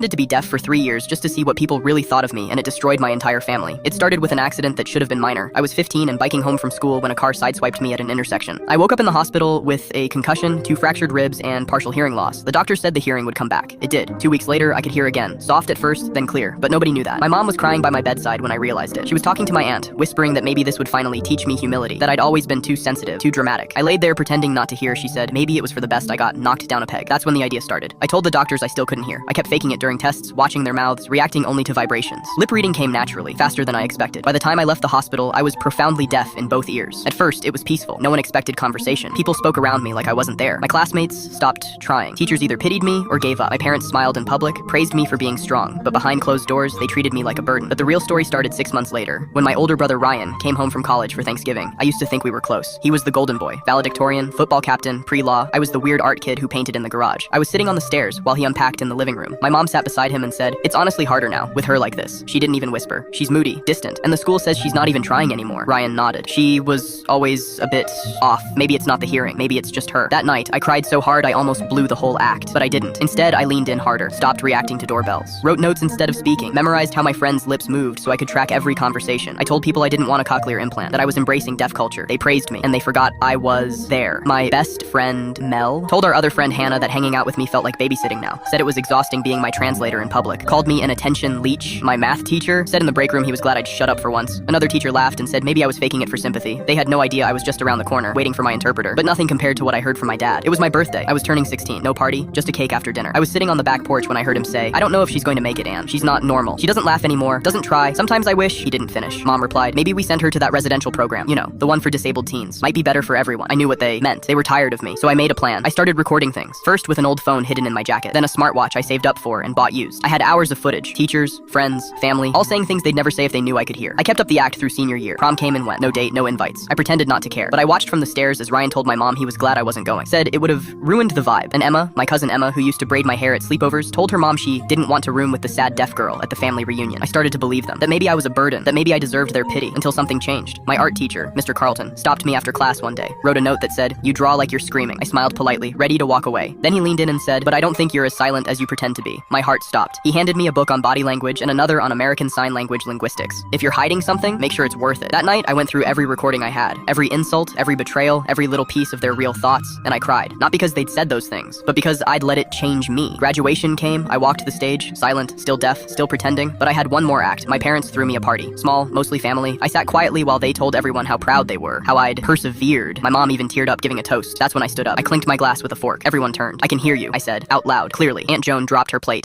To be deaf for 3 years just to see what people really thought of me, and it destroyed my entire family. It started with an accident that should have been minor. I was 15 and biking home from school when a car sideswiped me at an intersection. I woke up in the hospital with a concussion, 2 fractured ribs, and partial hearing loss. The doctor said the hearing would come back. It did. 2 weeks later, I could hear again. Soft at first, then clear, but nobody knew that. My mom was crying by my bedside when I realized it. She was talking to my aunt, whispering that maybe this would finally teach me humility, that I'd always been too sensitive, too dramatic. I laid there pretending not to hear. She said maybe it was for the best I got knocked down a peg. That's when the idea started. I told the doctors I still couldn't hear. I kept faking it during tests, watching their mouths, reacting only to vibrations. Lip reading came naturally, faster than I expected. By the time I left the hospital, I was profoundly deaf in both ears. At first, it was peaceful. No one expected conversation. People spoke around me like I wasn't there. My classmates stopped trying. Teachers either pitied me or gave up. My parents smiled in public, praised me for being strong, but behind closed doors, they treated me like a burden. But the real story started 6 months later, when my older brother Ryan came home from college for Thanksgiving. I used to think we were close. He was the golden boy, valedictorian, football captain, pre-law. I was the weird art kid who painted in the garage. I was sitting on the stairs while he unpacked in the living room. My mom sat beside him and said, "It's honestly harder now, with her like this." She didn't even whisper. She's moody, distant, and the school says she's not even trying anymore. Ryan nodded. She was always a bit off. Maybe it's not the hearing. Maybe it's just her. That night, I cried so hard I almost blew the whole act, but I didn't. Instead, I leaned in harder, stopped reacting to doorbells, wrote notes instead of speaking, memorized how my friends' lips moved so I could track every conversation. I told people I didn't want a cochlear implant, that I was embracing deaf culture. They praised me, and they forgot I was there. My best friend, Mel, told our other friend Hannah that hanging out with me felt like babysitting now. Said it was exhausting being my translator in public. Called me an attention leech. My math teacher said in the break room he was glad I'd shut up for once. Another teacher laughed and said maybe I was faking it for sympathy. They had no idea I was just around the corner, waiting for my interpreter. But nothing compared to what I heard from my dad. It was my birthday. I was turning 16. No party, just a cake after dinner. I was sitting on the back porch when I heard him say, "I don't know if she's going to make it, Anne. She's not normal. She doesn't laugh anymore, doesn't try. Sometimes I wish." He didn't finish. Mom replied, "Maybe we send her to that residential program. You know, the one for disabled teens. Might be better for everyone." I knew what they meant. They were tired of me, so I made a plan. I started recording things. First with an old phone hidden in my jacket, then a smartwatch I saved up for and bought used. I had hours of footage. Teachers, friends, family, all saying things they'd never say if they knew I could hear. I kept up the act through senior year. Prom came and went. No date, no invites. I pretended not to care, but I watched from the stairs as Ryan told my mom he was glad I wasn't going. Said it would have ruined the vibe. And Emma, my cousin Emma, who used to braid my hair at sleepovers, told her mom she didn't want to room with the sad deaf girl at the family reunion. I started to believe them. That maybe I was a burden. That maybe I deserved their pity, until something changed. My art teacher, Mr. Carlton, stopped me after class one day, wrote a note that said, "You draw like you're screaming." I smiled politely, ready to walk away. Then he leaned in and said, "But I don't think you're as silent as you pretend to be." My heart stopped. He handed me a book on body language and another on American Sign Language linguistics. If you're hiding something, make sure it's worth it. That night, I went through every recording I had, every insult, every betrayal, every little piece of their real thoughts, and I cried. Not because they'd said those things, but because I'd let it change me. Graduation came, I walked the stage, silent, still deaf, still pretending, but I had one more act. My parents threw me a party. Small, mostly family. I sat quietly while they told everyone how proud they were, how I'd persevered. My mom even teared up giving a toast. That's when I stood up. I clinked my glass with a fork. Everyone turned. "I can hear you," I said, out loud, clearly. Aunt Joan dropped her plate.